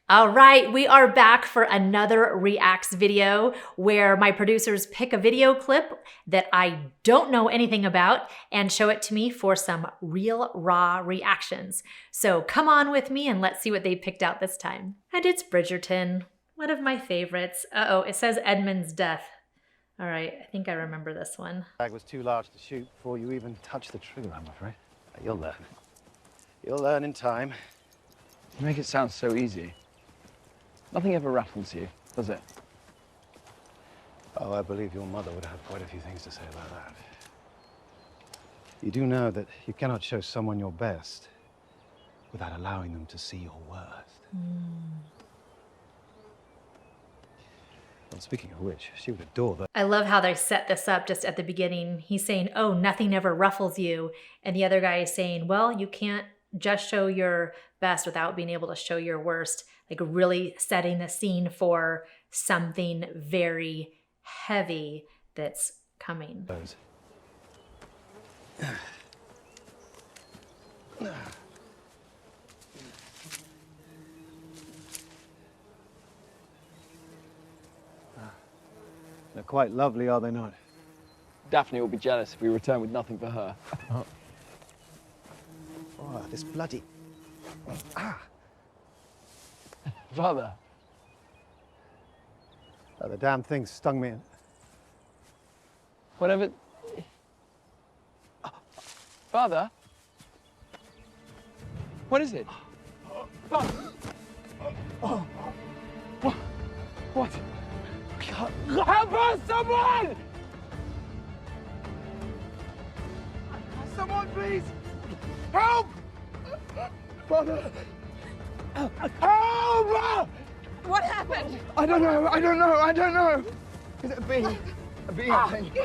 All right, we are back for another Reacts video where my producers pick a video clip that I don't know anything about and show it to me for some real raw reactions. So come on with me and let's see what they picked out this time. And it's Bridgerton, one of my favorites. Uh-oh, it says Edmund's death. All right, I think I remember this one. The bag was too large to shoot before you even touched the trigger, I'm afraid. You'll learn. You'll learn in time. You make it sound so easy. Nothing ever rattles you, does it? Oh, I believe your mother would have quite a few things to say about that. You do know that you cannot show someone your best without allowing them to see your worst. Well, speaking of which, she would adore that. I love how they set this up just at the beginning. He's saying, oh, nothing ever ruffles you. And the other guy is saying, well, you can't just show your best without being able to show your worst. Like really setting the scene for something very heavy that's coming. They're quite lovely, are they not? Daphne will be jealous if we return with nothing for her. Oh, this bloody... Ah! Father. Oh, the damn thing stung me. Whatever... Father? What is it? Oh. What? Help us, someone! Someone, please! Help! Father! Help! What happened? I don't know. Is it a bee? A bee, I think.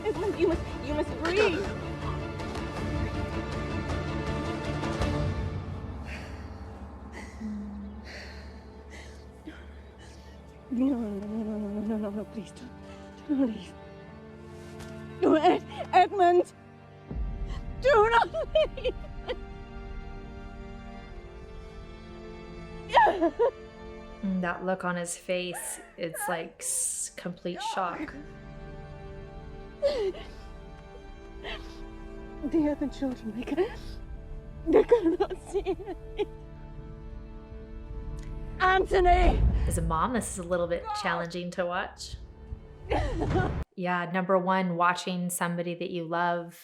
Edmund, you must breathe. No, please don't leave. No, Edmund, do not leave. That look on his face, it's like complete shock. The other children, they cannot see it. Anthony! As a mom, this is a little bit challenging to watch. Yeah, number one, watching somebody that you love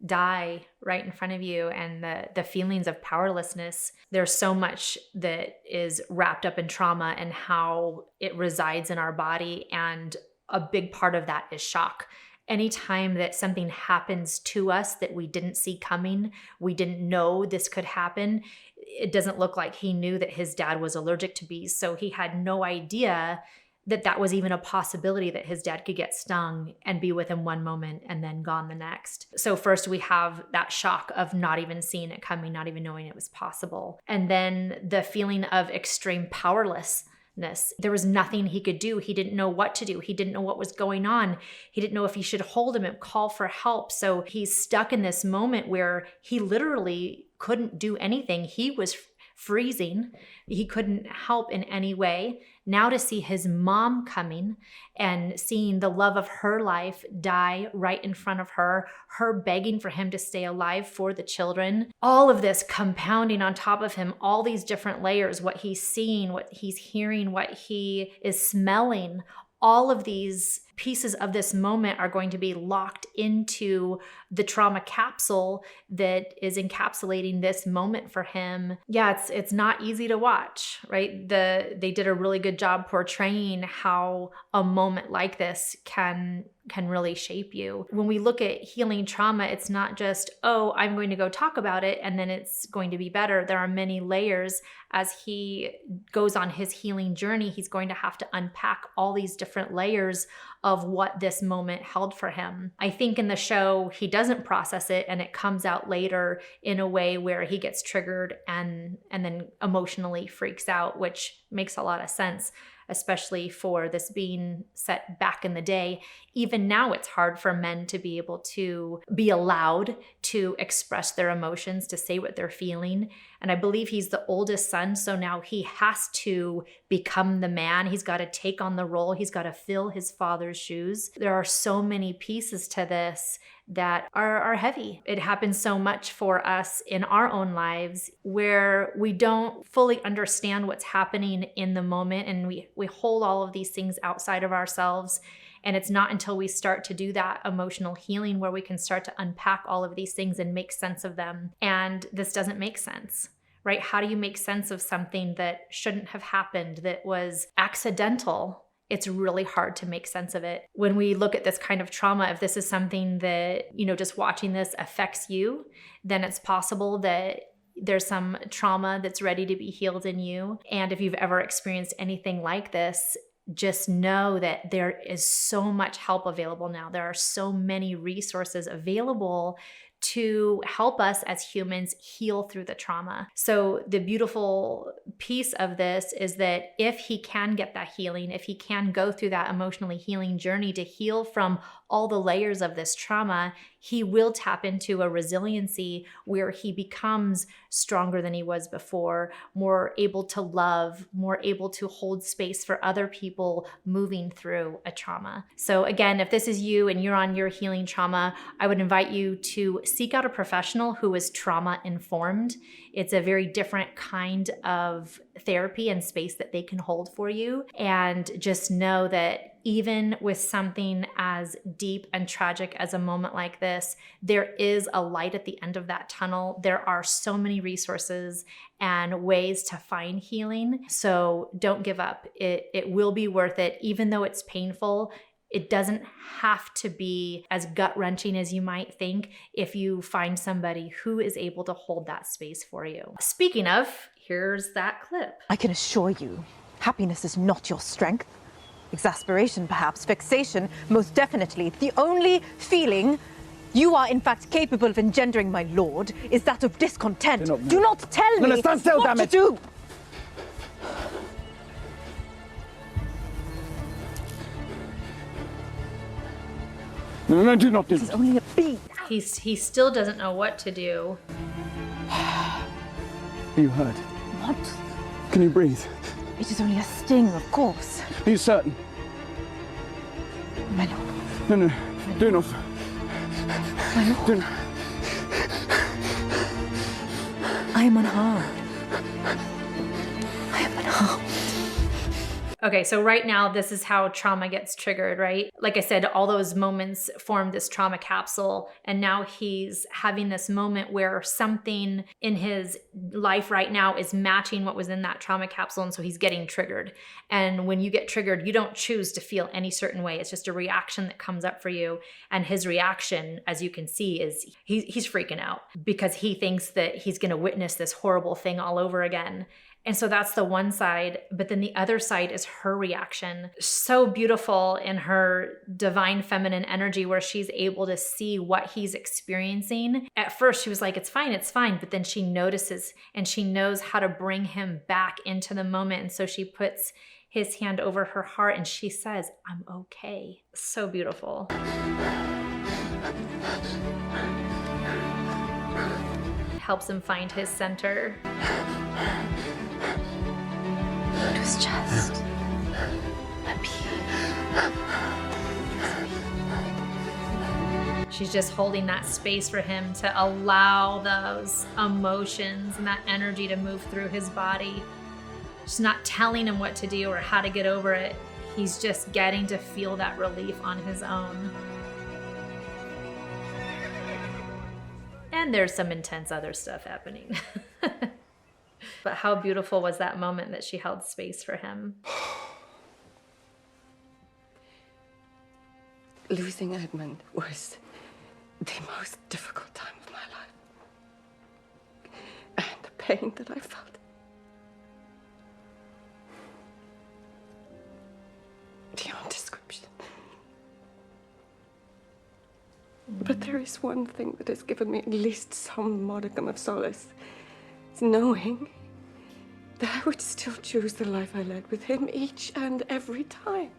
die right in front of you and the feelings of powerlessness. There's so much that is wrapped up in trauma and how it resides in our body, and a big part of that is shock. Anytime that something happens to us that we didn't see coming, we didn't know this could happen, it doesn't look like he knew that his dad was allergic to bees, so he had no idea that that was even a possibility, that his dad could get stung and be with him one moment and then gone the next. So first we have that shock of not even seeing it coming, not even knowing it was possible. And then the feeling of extreme powerlessness. There was nothing he could do. He didn't know what to do. He didn't know what was going on. He didn't know if he should hold him and call for help. So he's stuck in this moment where he literally couldn't do anything. He was freezing. He couldn't help in any way. Now to see his mom coming and seeing the love of her life die right in front of her begging for him to stay alive for the children, all of this compounding on top of him, all these different layers, what he's seeing, what he's hearing, what he is smelling, all of these pieces of this moment are going to be locked into the trauma capsule that is encapsulating this moment for him. Yeah, it's not easy to watch, right? They did a really good job portraying how a moment like this can really shape you. When we look at healing trauma, it's not just, oh, I'm going to go talk about it and then it's going to be better. There are many layers. As he goes on his healing journey, he's going to have to unpack all these different layers of what this moment held for him. I think in the show, he doesn't process it and it comes out later in a way where he gets triggered and then emotionally freaks out, which makes a lot of sense. especially for this being set back in the day. Even now, it's hard for men to be able to be allowed to express their emotions, to say what they're feeling. And I believe he's the oldest son, so now he has to become the man. He's got to take on the role. He's got to fill his father's shoes. There are so many pieces to this that are heavy. It happens so much for us in our own lives where we don't fully understand what's happening in the moment, and we hold all of these things outside of ourselves. And it's not until we start to do that emotional healing where we can start to unpack all of these things and make sense of them. And this doesn't make sense, right? How do you make sense of something that shouldn't have happened, that was accidental? It's really hard to make sense of it. When we look at this kind of trauma, if this is something that, just watching this affects you, then it's possible that there's some trauma that's ready to be healed in you. And if you've ever experienced anything like this, just know that there is so much help available now. There are so many resources available to help us as humans heal through the trauma. So the beautiful piece of this is that if he can get that healing, if he can go through that emotionally healing journey to heal from all the layers of this trauma, he will tap into a resiliency where he becomes stronger than he was before, more able to love, more able to hold space for other people moving through a trauma. So again, if this is you and you're on your healing trauma, I would invite you to seek out a professional who is trauma informed. It's a very different kind of therapy and space that they can hold for you. And just know that even with something as deep and tragic as a moment like this, there is a light at the end of that tunnel. There are so many resources and ways to find healing. So don't give up. It will be worth it. Even though it's painful, it doesn't have to be as gut-wrenching as you might think if you find somebody who is able to hold that space for you. Speaking of, here's that clip. I can assure you, happiness is not your strength. Exasperation, perhaps, vexation, most definitely. The only feeling you are in fact capable of engendering, my lord, is that of discontent. Do not tell me stand still, what damn to it. do. No, do not do This is only a beat. He still doesn't know what to do. Are you hurt? What? Can you breathe? It is only a sting, of course. Are you certain? My lord. No, do not. My lord. Do not. I am unharmed. I am unharmed. Okay, so right now, this is how trauma gets triggered, right? Like I said, all those moments form this trauma capsule. And now he's having this moment where something in his life right now is matching what was in that trauma capsule. And so he's getting triggered. And when you get triggered, you don't choose to feel any certain way. It's just a reaction that comes up for you. And his reaction, as you can see, is he's freaking out because he thinks that he's going to witness this horrible thing all over again. And so that's the one side, but then the other side is her reaction. So beautiful in her divine feminine energy where she's able to see what he's experiencing. At first she was like, it's fine. But then she notices and she knows how to bring him back into the moment. And so she puts his hand over her heart and she says, I'm okay. So beautiful. Helps him find his center. It was just a pee. She's just holding that space for him to allow those emotions and that energy to move through his body. She's not telling him what to do or how to get over it. He's just getting to feel that relief on his own. And there's some intense other stuff happening. But how beautiful was that moment that she held space for him? Losing Edmund was the most difficult time of my life. And the pain that I felt. Beyond description. But there is one thing that has given me at least some modicum of solace. It's knowing that I would still choose the life I led with him each and every time.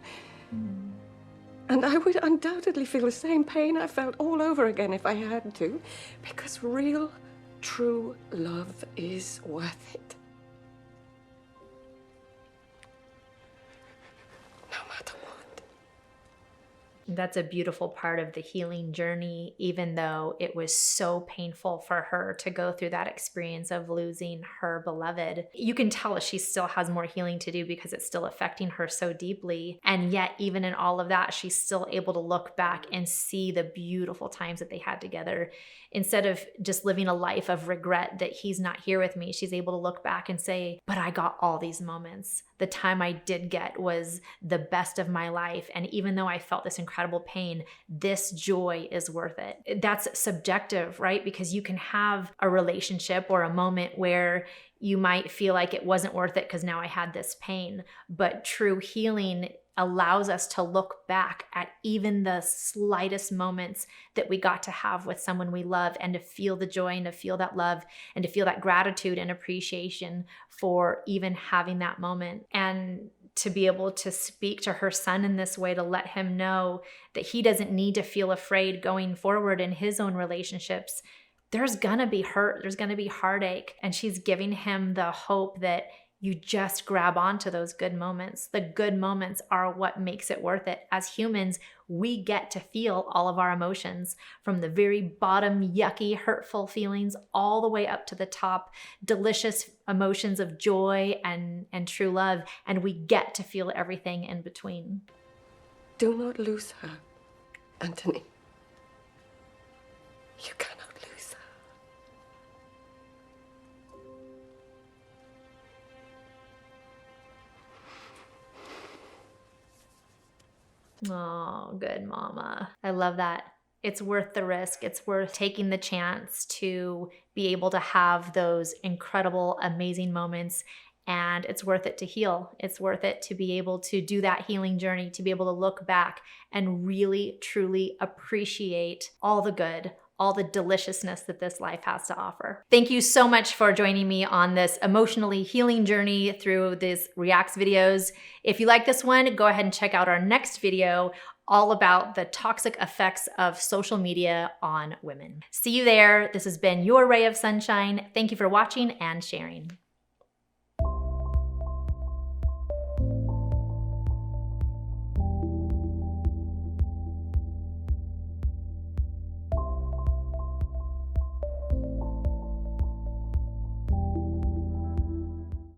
And I would undoubtedly feel the same pain I felt all over again if I had to, because real, true love is worth it. No matter what. That's a beautiful part of the healing journey, even though it was so painful for her to go through that experience of losing her beloved. You can tell she still has more healing to do because it's still affecting her so deeply. And yet, even in all of that, she's still able to look back and see the beautiful times that they had together. Instead of just living a life of regret that he's not here with me, she's able to look back and say, but I got all these moments. The time I did get was the best of my life. And even though I felt this incredible pain, this joy is worth it. That's subjective, right? Because you can have a relationship or a moment where you might feel like it wasn't worth it because now I had this pain. But true healing allows us to look back at even the slightest moments that we got to have with someone we love, and to feel the joy and to feel that love and to feel that gratitude and appreciation for even having that moment. And to be able to speak to her son in this way, to let him know that he doesn't need to feel afraid going forward in his own relationships. There's gonna be hurt, there's gonna be heartache, and she's giving him the hope that you just grab onto those good moments. The good moments are what makes it worth it. As humans, we get to feel all of our emotions, from the very bottom, yucky, hurtful feelings, all the way up to the top, delicious emotions of joy and true love. And we get to feel everything in between. Do not lose her, Anthony. You cannot lose her. Oh, good mama. I love that. It's worth the risk. It's worth taking the chance to be able to have those incredible, amazing moments. And it's worth it to heal. It's worth it to be able to do that healing journey, to be able to look back and really, truly appreciate all the good, all the deliciousness that this life has to offer. Thank you so much for joining me on this emotionally healing journey through these Reacts videos. If you like this one, go ahead and check out our next video all about the toxic effects of social media on women. See you there. This has been your ray of sunshine. Thank you for watching and sharing.